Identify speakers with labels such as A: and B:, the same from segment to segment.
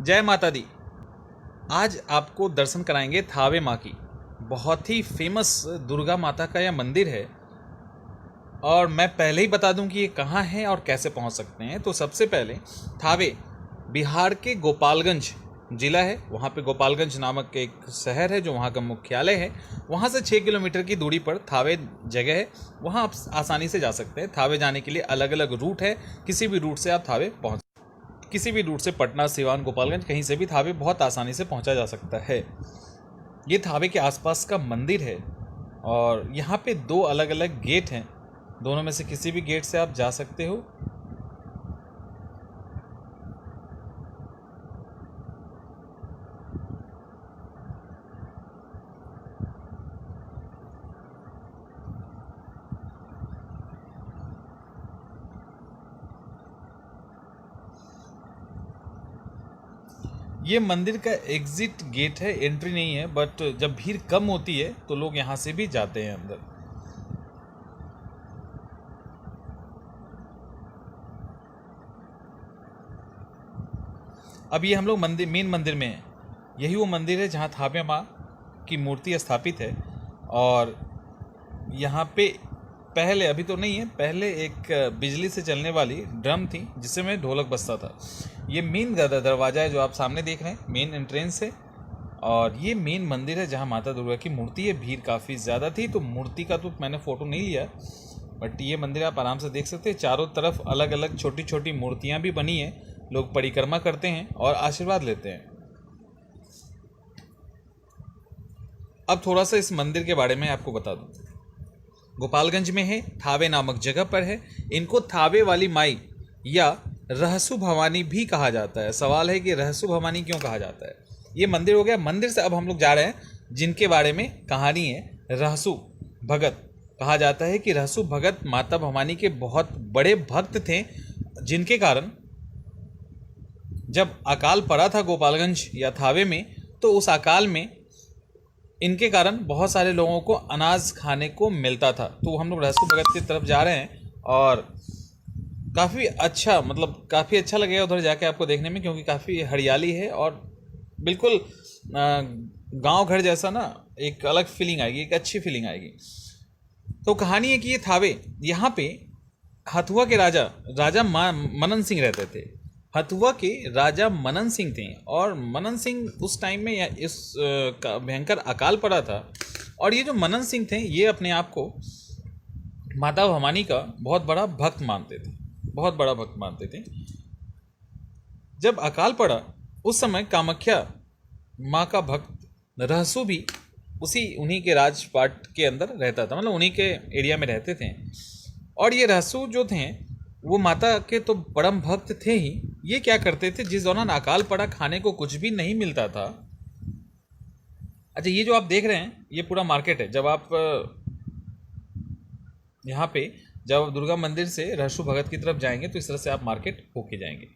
A: जय माता दी। आज आपको दर्शन कराएंगे थावे माँ की। बहुत ही फेमस दुर्गा माता का यह मंदिर है और मैं पहले ही बता दूं कि ये कहाँ है और कैसे पहुंच सकते हैं। तो सबसे पहले थावे बिहार के गोपालगंज जिला है। वहाँ पे गोपालगंज नामक एक शहर है जो वहाँ का मुख्यालय है। वहाँ से 6 किलोमीटर की दूरी पर थावे जगह है। वहाँ आप आसानी से जा सकते हैं। थावे जाने के लिए अलग अलग रूट है। किसी भी रूट से आप थावे पहुँच किसी भी रूट से पटना, सिवान, गोपालगंज कहीं से भी थावे बहुत आसानी से पहुंचा जा सकता है। ये थावे के आसपास का मंदिर है और यहाँ पे 2 अलग अलग गेट हैं। दोनों में से किसी भी गेट से आप जा सकते हो। ये मंदिर का एग्जिट गेट है, एंट्री नहीं है, बट जब भीड़ कम होती है तो लोग यहाँ से भी जाते हैं अंदर। अब ये हम लोग मेन मंदिर में हैं। यही वो मंदिर है जहाँ थावे माँ की मूर्ति स्थापित है। और यहाँ पे पहले, अभी तो नहीं है, पहले एक बिजली से चलने वाली ड्रम थी जिसमें ढोलक बजता था। ये मेन दरवाज़ा है जो आप सामने देख रहे हैं, मेन एंट्रेंस है। और ये मेन मंदिर है जहाँ माता दुर्गा की मूर्ति है। भीड़ काफ़ी ज़्यादा थी तो मूर्ति का तो मैंने फ़ोटो नहीं लिया, बट ये मंदिर आप आराम से देख सकते हैं। चारों तरफ अलग अलग छोटी छोटी मूर्तियाँ भी बनी हैं। लोग परिक्रमा करते हैं और आशीर्वाद लेते हैं। अब थोड़ा सा इस मंदिर के बारे में आपको बता दूं। गोपालगंज में है, थावे नामक जगह पर है। इनको थावे वाली माई या रहसु भवानी भी कहा जाता है। सवाल है कि रहसु भवानी क्यों कहा जाता है। ये मंदिर हो गया। मंदिर से अब हम लोग जा रहे हैं जिनके बारे में कहानी है। रहसु भगत कहा जाता है कि रहसु भगत माता भवानी के बहुत बड़े भक्त थे, जिनके कारण जब अकाल पड़ा था गोपालगंज या थावे में, तो उस अकाल में इनके कारण बहुत सारे लोगों को अनाज खाने को मिलता था। तो हम लोग रहसु भगत की तरफ जा रहे हैं और काफ़ी अच्छा, मतलब काफ़ी अच्छा लगेगा उधर जाके आपको देखने में, क्योंकि काफ़ी हरियाली है और बिल्कुल गांव घर जैसा ना, एक अलग फीलिंग आएगी, एक अच्छी फीलिंग आएगी। तो कहानी है कि ये थावे, यहाँ पे हथुआ के राजा मनन सिंह रहते थे। हथुआ के राजा मनन सिंह थे और मनन सिंह उस टाइम में या इस भयंकर अकाल पड़ा था। और ये जो मनन सिंह थे ये अपने आप को माता भवानी का बहुत बड़ा भक्त मानते थे, बहुत बड़ा भक्त मानते थे। जब अकाल पड़ा उस समय कामाख्या माँ का भक्त रहसु भी उन्हीं के राजपाट के अंदर रहता था, मतलब उन्हीं के एरिया में रहते थे। और ये रहसु जो थे वो माता के तो परम भक्त थे ही। ये क्या करते थे, जिस दौरान अकाल पड़ा खाने को कुछ भी नहीं मिलता था। अच्छा, ये जो आप देख रहे हैं ये पूरा मार्केट है। जब आप यहाँ पे जब दुर्गा मंदिर से रहसु भगत की तरफ जाएंगे तो इस तरह से आप मार्केट होके जाएंगे।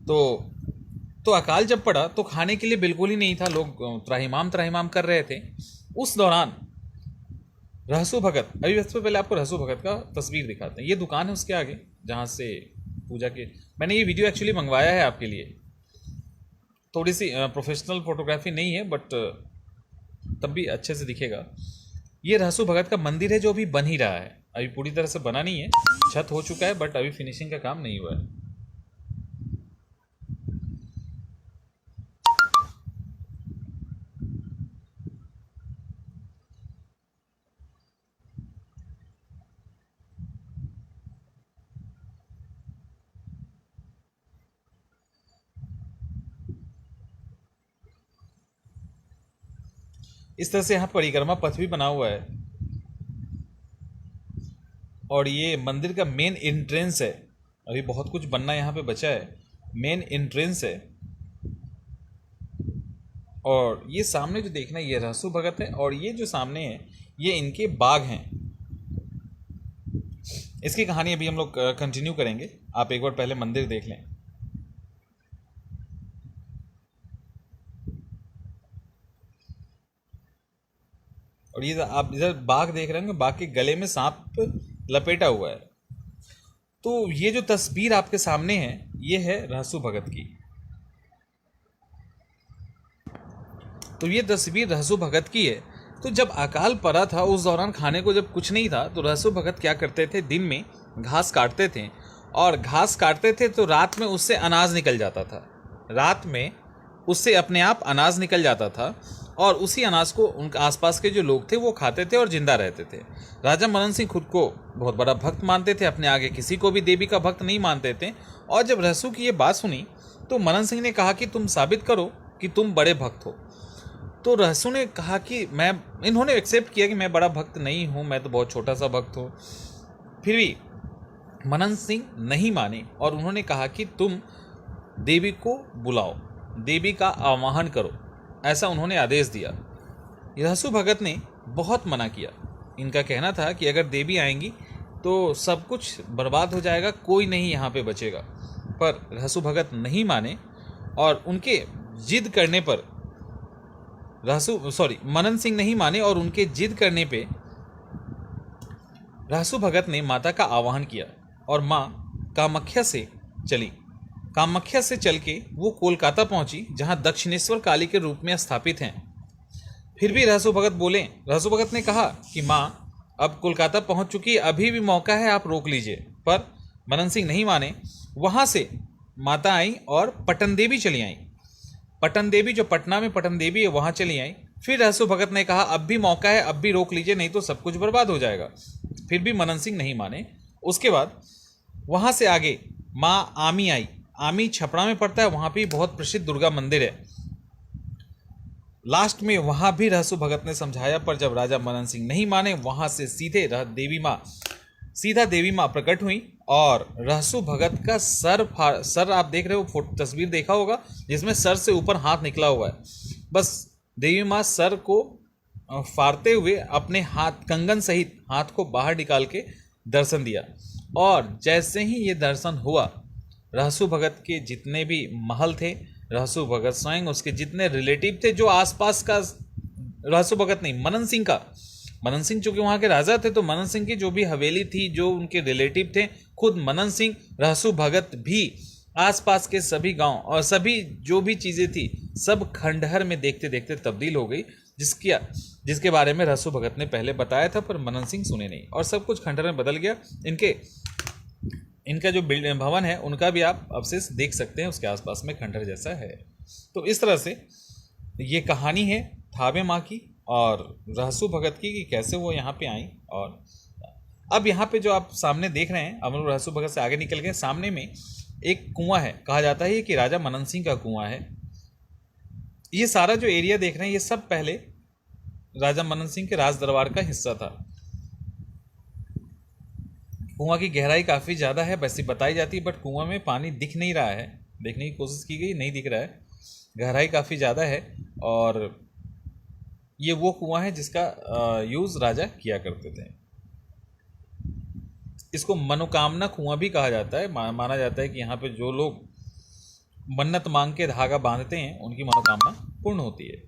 A: तो अकाल जब पड़ा तो खाने के लिए बिल्कुल ही नहीं था। लोग त्राहिमाम कर रहे थे। उस दौरान रहसु भगत, अभी सबसे पहले आपको रहसु भगत का तस्वीर दिखाते हैं। ये दुकान है उसके आगे जहाँ से पूजा के, मैंने ये वीडियो एक्चुअली मंगवाया है आपके लिए। थोड़ी सी प्रोफेशनल फोटोग्राफी नहीं है, बट तब भी अच्छे से दिखेगा। ये रहसु भगत का मंदिर है जो अभी बन ही रहा है। अभी पूरी तरह से बना नहीं है, छत हो चुका है, बट अभी फिनिशिंग का काम नहीं हुआ है। इस तरह से यहाँ परिक्रमा पथ भी बना हुआ है और ये मंदिर का मेन एंट्रेंस है। अभी बहुत कुछ बनना यहाँ पे बचा है। मेन एंट्रेंस है और ये सामने जो देखना है ये रहसु भगत है और ये जो सामने है ये इनके बाग हैं। इसकी कहानी अभी हम लोग कंटिन्यू करेंगे। आप एक बार पहले मंदिर देख लें। और ये आप इधर बाघ देख रहे होंगे, बाघ के गले में सांप लपेटा हुआ है। तो ये जो तस्वीर आपके सामने है ये है रहसु भगत की। तो ये तस्वीर रहसु भगत की है। तो जब अकाल पड़ा था उस दौरान खाने को जब कुछ नहीं था तो रहसु भगत क्या करते थे, दिन में घास काटते थे और घास काटते थे तो रात में उससे अनाज निकल जाता था। रात में उससे अपने आप अनाज निकल जाता था और उसी अनाज को उनके आसपास के जो लोग थे वो खाते थे और जिंदा रहते थे। राजा मनन सिंह खुद को बहुत बड़ा भक्त मानते थे, अपने आगे किसी को भी देवी का भक्त नहीं मानते थे। और जब रहसु की ये बात सुनी तो मनन सिंह ने कहा कि तुम साबित करो कि तुम बड़े भक्त हो। तो रहसु ने कहा कि इन्होंने एक्सेप्ट किया कि मैं बड़ा भक्त नहीं हूँ, मैं तो बहुत छोटा सा भक्त हूँ। फिर भी मनन सिंह नहीं माने और उन्होंने कहा कि तुम देवी को बुलाओ, देवी का आवाहन करो, ऐसा उन्होंने आदेश दिया। रहसु भगत ने बहुत मना किया। इनका कहना था कि अगर देवी आएंगी तो सब कुछ बर्बाद हो जाएगा, कोई नहीं यहाँ पे बचेगा। पर रहसु भगत नहीं माने और उनके जिद करने पर मनन सिंह नहीं माने और उनके जिद करने पे रहसु भगत ने माता का आवाहन किया और माँ कामाख्या से चली। कामाख्या से चल के वो कोलकाता पहुंची जहां दक्षिणेश्वर काली के रूप में स्थापित हैं। फिर भी रहसु भगत ने कहा कि माँ अब कोलकाता पहुंच चुकी, अभी भी मौका है, आप रोक लीजिए। पर मनन सिंह नहीं माने। वहां से माता आई और पटन देवी चली आई। पटन देवी, जो पटना में पटन देवी है, वहां चली आई। फिर रहसु भगत ने कहा अब भी मौका है, अब भी रोक लीजिए, नहीं तो सब कुछ बर्बाद हो जाएगा। फिर भी मनन सिंह नहीं माने। उसके बाद वहां से आगे माँ आमी आई। आमी छपरा में पड़ता है, वहां भी बहुत प्रसिद्ध दुर्गा मंदिर है। लास्ट में वहां भी रहसु भगत ने समझाया, पर जब राजा मनन सिंह नहीं माने, वहां से सीधा देवी माँ प्रकट हुई और रहसु भगत का सर आप देख रहे हो, तस्वीर देखा होगा जिसमें सर से ऊपर हाथ निकला हुआ है। बस देवी माँ सर को फाड़ते हुए अपने हाथ कंगन सहित हाथ को बाहर निकाल के दर्शन दिया। और जैसे ही ये दर्शन हुआ, रहसु भगत के जितने भी महल थे, रहसु भगत स्वयं, उसके जितने रिलेटिव थे जो आसपास का, रहसु भगत नहीं, मनन सिंह चूंकि वहां के राजा थे तो मनन सिंह की जो भी हवेली थी, जो उनके रिलेटिव थे, खुद मनन सिंह, रहसु भगत भी, आसपास के सभी गांव और सभी जो भी चीजें थी सब खंडहर में देखते देखते तब्दील हो गई, जिसके बारे में रहसु भगत ने पहले बताया था, पर मनन सिंह सुने नहीं और सब कुछ खंडहर में बदल गया। इनका जो भवन है उनका भी आप अवशेष देख सकते हैं, उसके आसपास में खंडहर जैसा है। तो इस तरह से ये कहानी है थावे माँ की और रहसु भगत की कि कैसे वो यहाँ पे आई। और अब यहाँ पे जो आप सामने देख रहे हैं, अब रहसु भगत से आगे निकल गए, सामने में एक कुआं है। कहा जाता है कि राजा मनन सिंह का कुआं है। ये सारा जो एरिया देख रहे हैं ये सब पहले राजा मनन सिंह के राज दरबार का हिस्सा था। कुआं की गहराई काफ़ी ज़्यादा है वैसे बताई जाती है, बट कुआं में पानी दिख नहीं रहा है, देखने की कोशिश की गई, नहीं दिख रहा है। गहराई काफ़ी ज़्यादा है और ये वो कुआं है जिसका यूज़ राजा किया करते थे। इसको मनोकामना कुआं भी कहा जाता है। माना जाता है कि यहाँ पे जो लोग मन्नत मांग के धागा बांधते हैं उनकी मनोकामना पूर्ण होती है।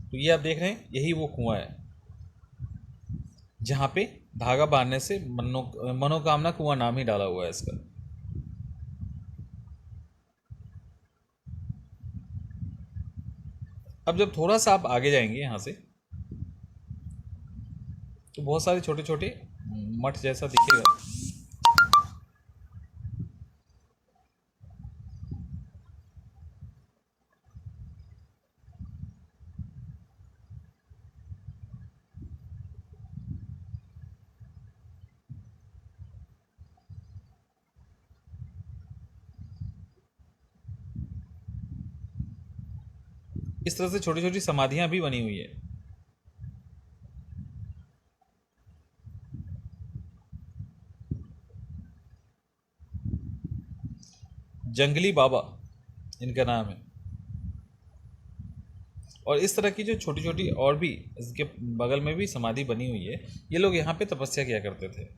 A: तो ये आप देख रहे हैं, यही वो कुआं है जहाँ पे धागा बांधने से मनोकामना कुआं नाम ही डाला हुआ है इसका। अब जब थोड़ा सा आप आगे जाएंगे यहाँ से तो बहुत सारे छोटे छोटे मठ जैसा दिखेगा। इस तरह से छोटी छोटी समाधियां भी बनी हुई है। जंगली बाबा इनका नाम है। और इस तरह की जो छोटी छोटी और भी इसके बगल में भी समाधि बनी हुई है। ये लोग यहाँ पे तपस्या किया करते थे।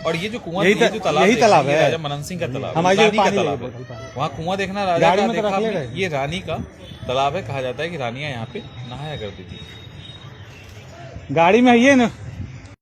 A: और ये जो कुआं,
B: यही
A: ये जो तालाब
B: यही
A: देखा,
B: तालाब
A: ये
B: है।
A: राजा मनन सिंह का तालाब है,
B: हमारी जो
A: रानी का
B: पानी
A: तालाब
B: है,
A: है। वहाँ कुआं देखना राजा
B: गाड़ी
A: का
B: में तो
A: देखा
B: रख ले
A: आपने?
B: गए।
A: ये रानी का तालाब है, कहा जाता है कि रानियां यहाँ पे नहाया करती थी।
B: गाड़ी में है ये ना।